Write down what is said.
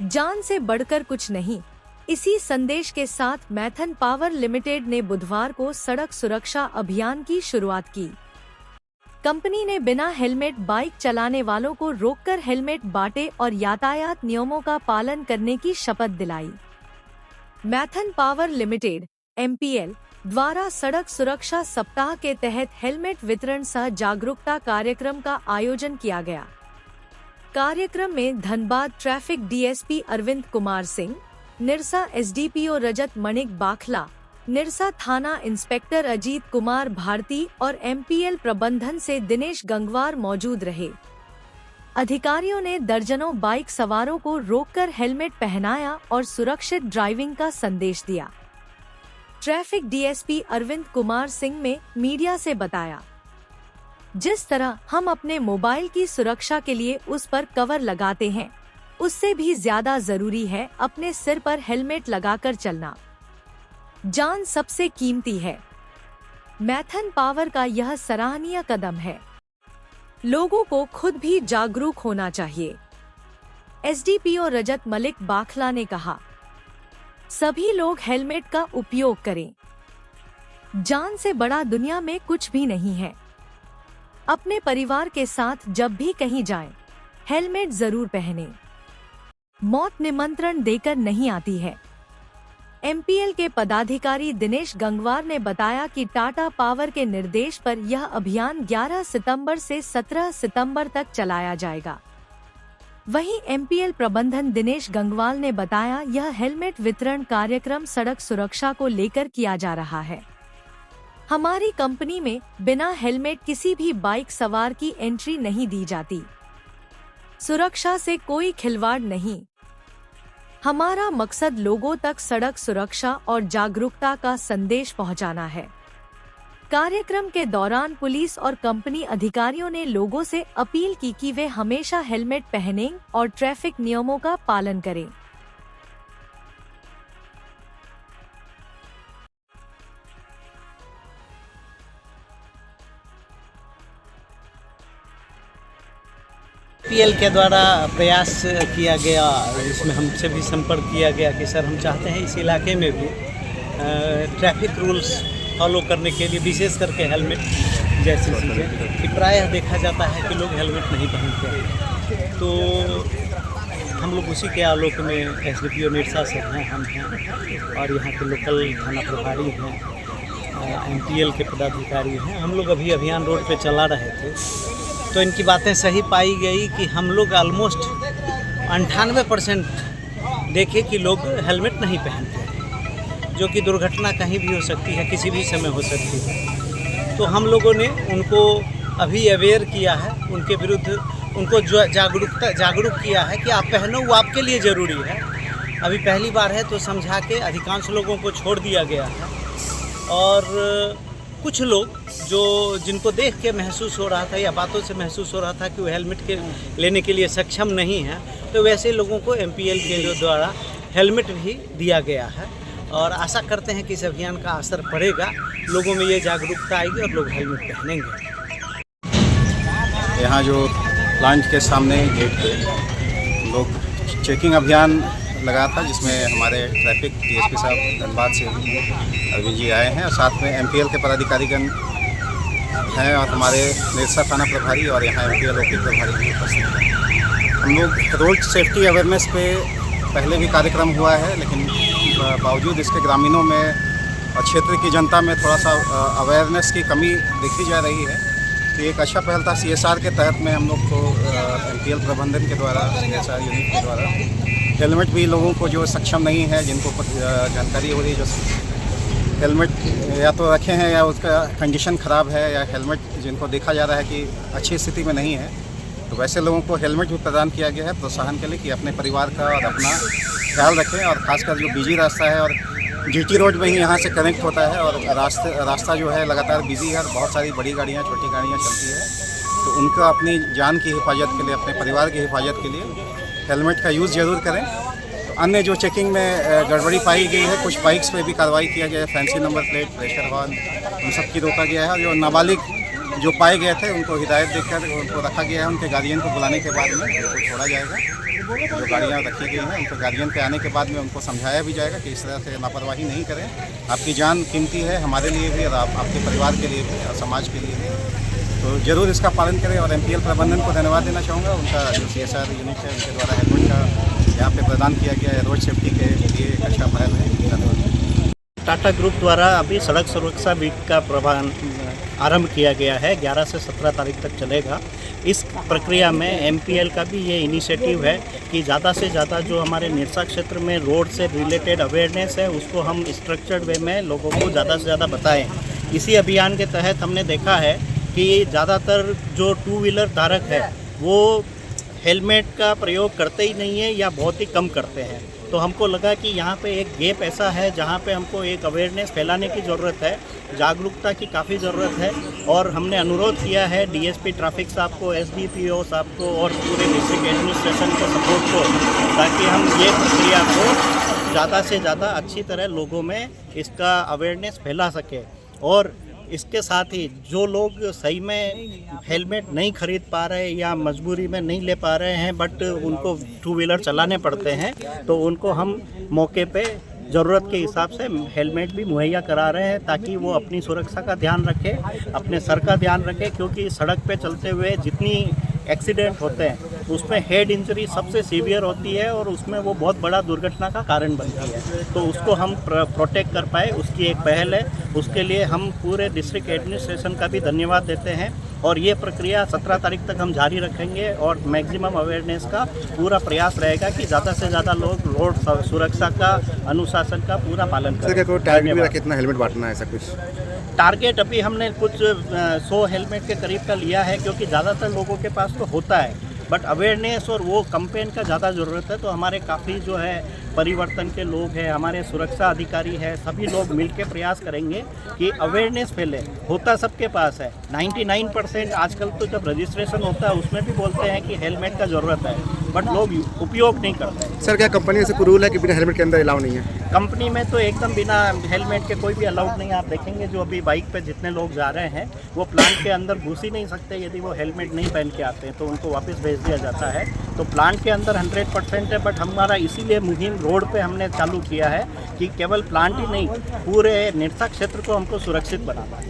जान से बढ़कर कुछ नहीं। इसी संदेश के साथ मैथन पावर लिमिटेड ने बुधवार को सड़क सुरक्षा अभियान की शुरुआत की। कंपनी ने बिना हेलमेट बाइक चलाने वालों को रोककर हेलमेट बांटे और यातायात नियमों का पालन करने की शपथ दिलाई। मैथन पावर लिमिटेड (MPL) द्वारा सड़क सुरक्षा सप्ताह के तहत हेलमेट वितरण सह जागरूकता कार्यक्रम का आयोजन किया गया। कार्यक्रम में Dhanbad traffic DSP Arvind Kumar Singh, Nirsa SDPO Rajat Manik Bakhla, Nirsa थाना इंस्पेक्टर अजीत कुमार भारती और MPL प्रबंधन से दिनेश गंगवार मौजूद रहे। अधिकारियों ने दर्जनों बाइक सवारों को रोककर हेलमेट पहनाया और सुरक्षित ड्राइविंग का संदेश दिया। ट्रैफिक DSP अरविंद कुमार सिंह ने मीडिया से बताया, जिस तरह हम अपने मोबाइल की सुरक्षा के लिए उस पर कवर लगाते हैं, उससे भी ज्यादा जरूरी है अपने सिर पर हेलमेट लगाकर चलना। जान सबसे कीमती है। मैथन पावर का यह सराहनीय कदम है। लोगों को खुद भी जागरूक होना चाहिए। SDPO रजत मलिक बाखला ने कहा, सभी लोग हेलमेट का उपयोग करें। जान से बड़ा दुनिया में कुछ भी नहीं है। अपने परिवार के साथ जब भी कहीं जाएं, हेलमेट जरूर पहनें। मौत निमंत्रण देकर नहीं आती है। MPL के पदाधिकारी दिनेश गंगवार ने बताया कि टाटा पावर के निर्देश पर यह अभियान 11 सितंबर से 17 सितंबर तक चलाया जाएगा। वहीं MPL प्रबंधन दिनेश गंगवार ने बताया, यह हेलमेट वितरण कार्यक्रम सड़क सुरक्षा को लेकर किया जा रहा है। हमारी कंपनी में बिना हेलमेट किसी भी बाइक सवार की एंट्री नहीं दी जाती। सुरक्षा से कोई खिलवाड़ नहीं। हमारा मकसद लोगों तक सड़क सुरक्षा और जागरूकता का संदेश पहुंचाना है। कार्यक्रम के दौरान पुलिस और कंपनी अधिकारियों ने लोगों से अपील की कि वे हमेशा हेलमेट पहनें और ट्रैफिक नियमों का पालन करें। PL के द्वारा प्रयास किया गया, इसमें हमसे भी संपर्क किया गया कि सर हम चाहते हैं इस इलाके में भी ट्रैफिक रूल्स फॉलो करने के लिए विशेष करके हेलमेट जैसी चीज़ें, कि प्रायः देखा जाता है कि लोग हेलमेट नहीं पहनते। तो हम लोग उसी के आलोक में SDPO निरसा से हैं, हम हैं और यहाँ के लोकल थाना प्रभारी हैं, MPL के पदाधिकारी हैं। हम लोग अभी अभियान रोड पे चला रहे थे तो इनकी बातें सही पाई गई कि हम लोग ऑलमोस्ट 98% देखे कि लोग हेलमेट नहीं पहनते, जो कि दुर्घटना कहीं भी हो सकती है, किसी भी समय हो सकती है। तो हम लोगों ने उनको अभी अवेयर किया है, उनके विरुद्ध उनको जागरूक किया है कि आप पहनो, वो आपके लिए ज़रूरी है। अभी पहली बार है तो समझा के अधिकांश लोगों को छोड़ दिया गया है और कुछ लोग जिनको देख के महसूस हो रहा था या बातों से महसूस हो रहा था कि वो हेलमेट के लेने के लिए सक्षम नहीं है, तो वैसे लोगों को MPL के द्वारा हेलमेट भी दिया गया है और आशा करते हैं कि इस अभियान का असर पड़ेगा, लोगों में ये जागरूकता आएगी और लोग हेलमेट पहनेंगे। यहाँ जो प्लांट के सामने गेट पे लोग चेकिंग अभियान लगा था, जिसमें हमारे ट्रैफिक DSP साहब धनबाद से अरविंद जी आए हैं और साथ में MPL के पदाधिकारीगण हैं और हमारे निरसा थाना प्रभारी और यहाँ MPL OP प्रभारी भी उपस्थित हैं। हम लोग रोड सेफ्टी अवेयरनेस पे पहले भी कार्यक्रम हुआ है, लेकिन बावजूद इसके ग्रामीणों में और क्षेत्र की जनता में थोड़ा सा अवेयरनेस की कमी देखी जा रही है। तो एक अच्छा पहल था CSR के तहत में हम लोग को MPL प्रबंधन के द्वारा, CSR यूनिट के द्वारा हेलमेट भी लोगों को जो सक्षम नहीं है, जिनको जानकारी हो रही है, जो हेलमेट या तो रखे हैं या उसका कंडीशन ख़राब है, या हेलमेट जिनको देखा जा रहा है कि अच्छी स्थिति में नहीं है, तो वैसे लोगों को हेलमेट भी प्रदान किया गया है प्रोत्साहन के लिए कि अपने परिवार का और अपना ख्याल रखें। और ख़ासकर जो बिजी रास्ता है और GT रोड में ही यहाँ से कनेक्ट होता है और रास्ता जो है लगातार बिजी है और बहुत सारी बड़ी गाड़ियाँ, छोटी गाड़ियाँ चलती है, तो उनका अपनी जान की हिफाजत के लिए, अपने परिवार की हिफाजत के लिए हेलमेट का यूज़ ज़रूर करें। तो अन्य जो चेकिंग में गड़बड़ी पाई गई है, कुछ बाइक्स पे भी कार्रवाई किया गया है, fancy number plate, pressure horn, उन सब की रोका गया है। और जो नाबालिग जो पाए गए थे उनको हिदायत देकर उनको रखा गया है, उनके गार्जियन को बुलाने के बाद में उनको छोड़ा जाएगा। जो गाड़ियाँ रखी गई हैं उनको गार्जियन के आने के बाद में उनको समझाया भी जाएगा कि इस तरह से लापरवाही नहीं करें। आपकी जान कीमती है, हमारे लिए भी और आपके परिवार के लिए भी और समाज के लिए भी। तो ज़रूर इसका पालन करें और MPL प्रबंधन को धन्यवाद देना चाहूँगा। उनका जो CSR यूनिट है उनके द्वारा हेलमेट का यहाँ पे प्रदान किया गया है, रोड सेफ्टी के लिए एक अच्छा पहल है। धन्यवाद। टाटा ग्रुप द्वारा अभी सड़क सुरक्षा वीक का आरंभ किया गया है, 11 से 17 तारीख तक चलेगा। इस प्रक्रिया में MPL का भी ये इनिशिएटिव है कि ज़्यादा से ज़्यादा जो हमारे निरसा क्षेत्र में रोड से रिलेटेड अवेयरनेस है उसको हम स्ट्रक्चर्ड वे में लोगों को ज़्यादा से ज़्यादा बताएं। इसी अभियान के तहत हमने देखा है कि ज़्यादातर जो 2 व्हीलर धारक है वो हेलमेट का प्रयोग करते ही नहीं है या बहुत ही कम करते हैं। तो हमको लगा कि यहाँ पे एक गैप ऐसा है जहाँ पे हमको एक अवेयरनेस फैलाने की ज़रूरत है, जागरूकता की काफ़ी ज़रूरत है। और हमने अनुरोध किया है DSP ट्रैफिक साहब को, SDPO साहब को और पूरे डिस्ट्रिक्ट एडमिनिस्ट्रेशन के सपोर्ट को, ताकि हम ये प्रक्रिया को ज़्यादा से ज़्यादा अच्छी तरह लोगों में इसका अवेयरनेस फैला सके। और इसके साथ ही जो लोग सही में हेलमेट नहीं खरीद पा रहे या मजबूरी में नहीं ले पा रहे हैं बट उनको 2 व्हीलर चलाने पड़ते हैं, तो उनको हम मौके पे ज़रूरत के हिसाब से हेलमेट भी मुहैया करा रहे हैं ताकि वो अपनी सुरक्षा का ध्यान रखें, अपने सर का ध्यान रखें। क्योंकि सड़क पे चलते हुए जितनी एक्सीडेंट होते हैं उसमें हेड इंजरी सबसे सीवियर होती है और उसमें वो बहुत बड़ा दुर्घटना का कारण बनती है। तो उसको हम प्रोटेक्ट कर पाए, उसकी एक पहल है। उसके लिए हम पूरे डिस्ट्रिक्ट एडमिनिस्ट्रेशन का भी धन्यवाद देते हैं। और ये प्रक्रिया 17 तारीख तक हम जारी रखेंगे और मैक्सिमम अवेयरनेस का पूरा प्रयास रहेगा कि ज़्यादा से ज़्यादा लोग रोड सुरक्षा का, अनुशासन का पूरा पालन करें। कितना हेलमेट बांटना है, ऐसा कुछ टारगेट अभी हमने कुछ 100 हेलमेट के करीब का लिया है, क्योंकि ज़्यादातर लोगों के पास तो होता है बट अवेयरनेस और वो कैंपेन का ज़्यादा ज़रूरत है। तो हमारे काफ़ी जो है परिवर्तन के लोग हैं, हमारे सुरक्षा अधिकारी हैं, सभी लोग मिलकर प्रयास करेंगे कि अवेयरनेस फैले। होता सबके पास है, 99% आजकल तो जब रजिस्ट्रेशन होता है उसमें भी बोलते हैं कि हेलमेट का ज़रूरत है बट लोग उपयोग नहीं करते। सर, क्या कंपनी से कोई रूल है कि बिना हेलमेट के अंदर अलाउ नहीं है? कंपनी में तो एकदम बिना हेलमेट के कोई भी अलाउड नहीं है। आप देखेंगे जो अभी बाइक पे जितने लोग जा रहे हैं वो प्लांट के अंदर घुस ही नहीं सकते यदि वो हेलमेट नहीं पहन के आते हैं, तो उनको वापस भेज दिया जाता है। तो प्लांट के अंदर 100% है, बट हमारा इसीलिए मुहिम रोड पे हमने चालू किया है कि केवल प्लांट ही नहीं, पूरे निरसा क्षेत्र को हमको सुरक्षित बनाना है।